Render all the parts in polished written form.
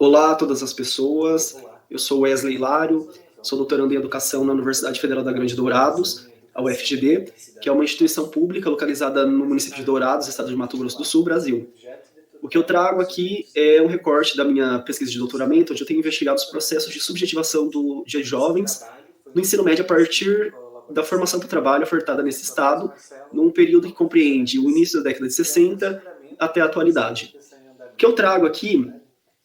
Olá a todas as pessoas, eu sou Wesley Hilário, sou doutorando em Educação na Universidade Federal da Grande Dourados, a UFGD, que é uma instituição pública localizada no município de Dourados, estado de Mato Grosso do Sul, Brasil. O que eu trago aqui é um recorte da minha pesquisa de doutoramento, onde eu tenho investigado os processos de subjetivação de jovens no ensino médio a partir da formação para o trabalho ofertada nesse estado, num período que compreende o início da década de 60 até a atualidade. O que eu trago aqui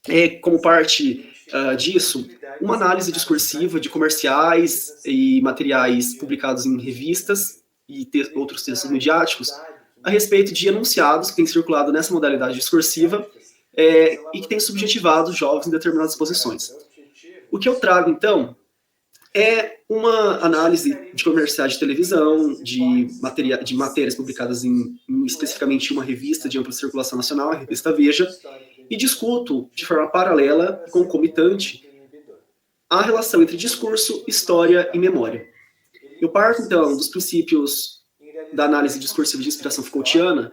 é, como parte disso, uma análise discursiva de comerciais e materiais publicados em revistas e outros textos midiáticos a respeito de enunciados que têm circulado nessa modalidade discursiva e que têm subjetivado os jovens em determinadas posições. O que eu trago, então, é uma análise de comerciais de televisão, de matérias publicadas especificamente em uma revista de ampla circulação nacional, a revista Veja, e discuto de forma paralela e concomitante a relação entre discurso, história e memória. Eu parto, então, dos princípios da análise discursiva de inspiração Foucaultiana,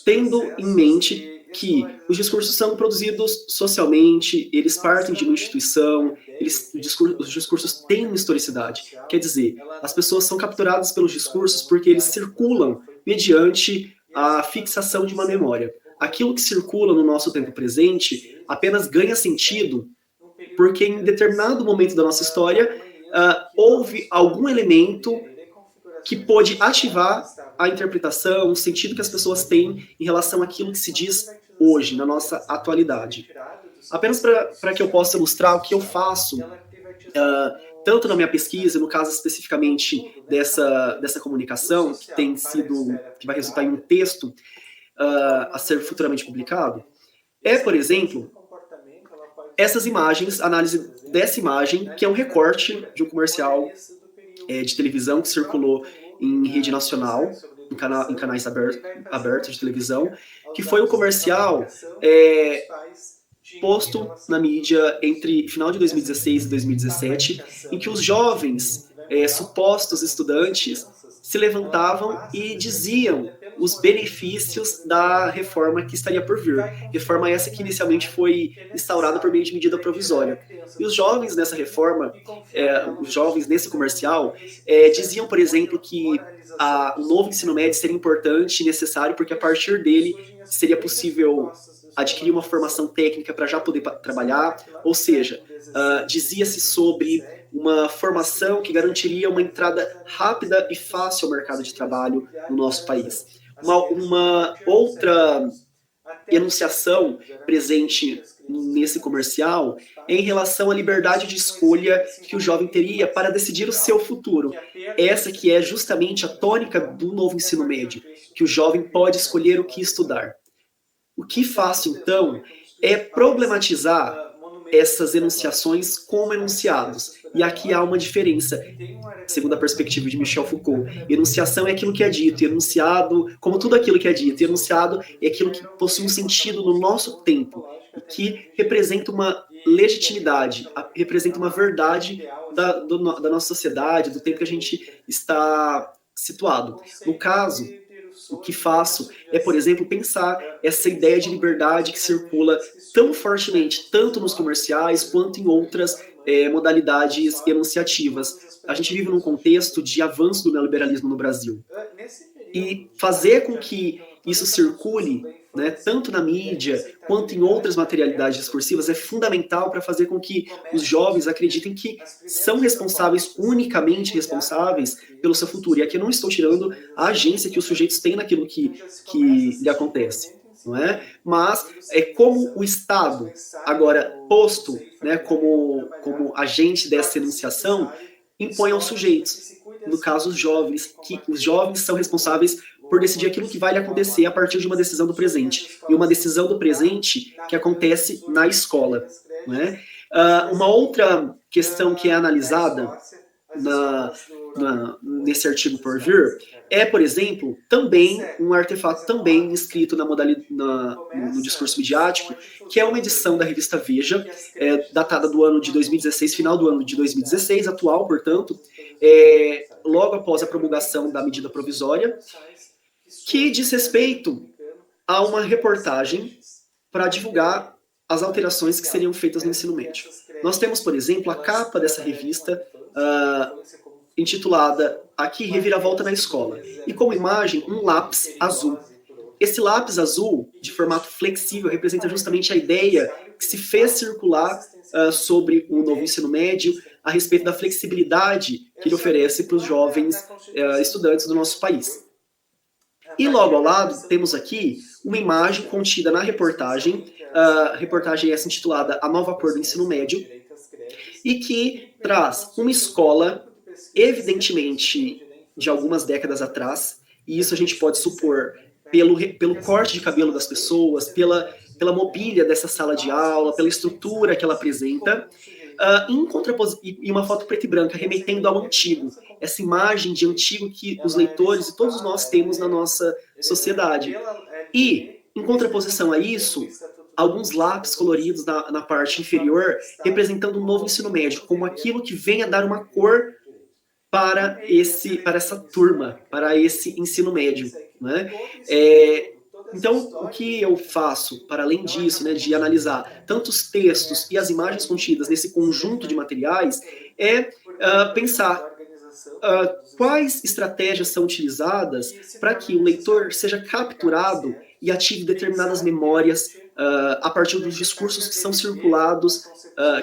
tendo em mente que os discursos são produzidos socialmente, eles partem de uma instituição, os discursos têm uma historicidade. Quer dizer, as pessoas são capturadas pelos discursos porque eles circulam mediante a fixação de uma memória. Aquilo que circula no nosso tempo presente apenas ganha sentido porque em determinado momento da nossa história houve algum elemento que pôde ativar a interpretação, o sentido que as pessoas têm em relação àquilo que se diz hoje, na nossa atualidade. Apenas para que eu possa ilustrar o que eu faço, tanto na minha pesquisa, no caso especificamente dessa comunicação, que vai resultar em um texto a ser futuramente publicado, por exemplo, essas imagens, a análise dessa imagem, que é um recorte de um comercial de televisão que circulou em rede nacional, em canais abertos de televisão, que foi um comercial posto na mídia entre final de 2016 e 2017, em que os jovens, supostos estudantes, se levantavam e diziam os benefícios da reforma que estaria por vir. Reforma essa que inicialmente foi instaurada por meio de medida provisória. E os jovens nessa reforma, os jovens nesse comercial, diziam, por exemplo, que o novo ensino médio seria importante e necessário porque a partir dele seria possível adquirir uma formação técnica para já poder trabalhar, ou seja, dizia-se sobre uma formação que garantiria uma entrada rápida e fácil ao mercado de trabalho no nosso país. Uma outra enunciação presente nesse comercial é em relação à liberdade de escolha que o jovem teria para decidir o seu futuro. Essa que é justamente a tônica do novo ensino médio, que o jovem pode escolher o que estudar. O que faço, então, é problematizar essas enunciações como enunciados. E aqui há uma diferença, segundo a perspectiva de Michel Foucault. Enunciação é aquilo que é dito, e enunciado, como tudo aquilo que é dito, e enunciado é aquilo que possui um sentido no nosso tempo, e que representa uma legitimidade, representa uma verdade da nossa sociedade, do tempo que a gente está situado. No caso, o que faço é, por exemplo, pensar essa ideia de liberdade que circula tão fortemente, tanto nos comerciais quanto em outras modalidades enunciativas. A gente vive num contexto de avanço do neoliberalismo no Brasil. E fazer com que isso circule, né, tanto na mídia quanto em outras materialidades discursivas, é fundamental para fazer com que os jovens acreditem que são responsáveis, unicamente responsáveis, pelo seu futuro. E aqui eu não estou tirando a agência que os sujeitos têm naquilo que lhe acontece, não é? Mas é como o Estado, agora posto, né, como agente dessa enunciação, impõe aos sujeitos, no caso os jovens, que os jovens são responsáveis por decidir aquilo que vai lhe acontecer a partir de uma decisão do presente. E uma decisão do presente que acontece na escola. Né? Uma outra questão que é analisada nesse artigo por vir por exemplo, também um artefato também inscrito no discurso midiático, que é uma edição da revista Veja, datada do ano de 2016, final do ano de 2016, atual, portanto, logo após a promulgação da medida provisória, que diz respeito a uma reportagem para divulgar as alterações que seriam feitas no ensino médio. Nós temos, por exemplo, a capa dessa revista intitulada Aqui, Reviravolta na Escola, e como imagem, um lápis azul. Esse lápis azul, de formato flexível, representa justamente a ideia que se fez circular sobre o novo ensino médio a respeito da flexibilidade que ele oferece para os jovens estudantes do nosso país. E logo ao lado, temos aqui uma imagem contida na reportagem, a reportagem essa intitulada A Nova Cor do Ensino Médio, e que traz uma escola, evidentemente, de algumas décadas atrás, e isso a gente pode supor pelo corte de cabelo das pessoas, pela mobília dessa sala de aula, pela estrutura que ela apresenta, e uma foto preta e branca, remetendo ao antigo, essa imagem de antigo que os leitores e todos nós temos na nossa sociedade. E, em contraposição a isso, alguns lápis coloridos na parte inferior, representando um novo ensino médio, como aquilo que vem a dar uma cor para essa turma, para esse ensino médio. Né? Então, o que eu faço, para além disso, né, de analisar tanto os textos e as imagens contidas nesse conjunto de materiais, é pensar quais estratégias são utilizadas para que o leitor seja capturado e ative determinadas memórias a partir dos discursos que são circulados,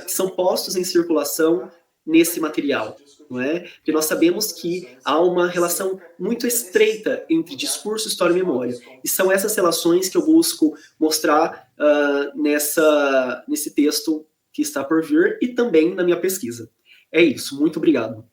que são postos em circulação nesse material. Não é? Porque nós sabemos que há uma relação muito estreita entre discurso, história e memória. E são essas relações que eu busco mostrar nesse texto que está por vir e também na minha pesquisa. É isso, muito obrigado.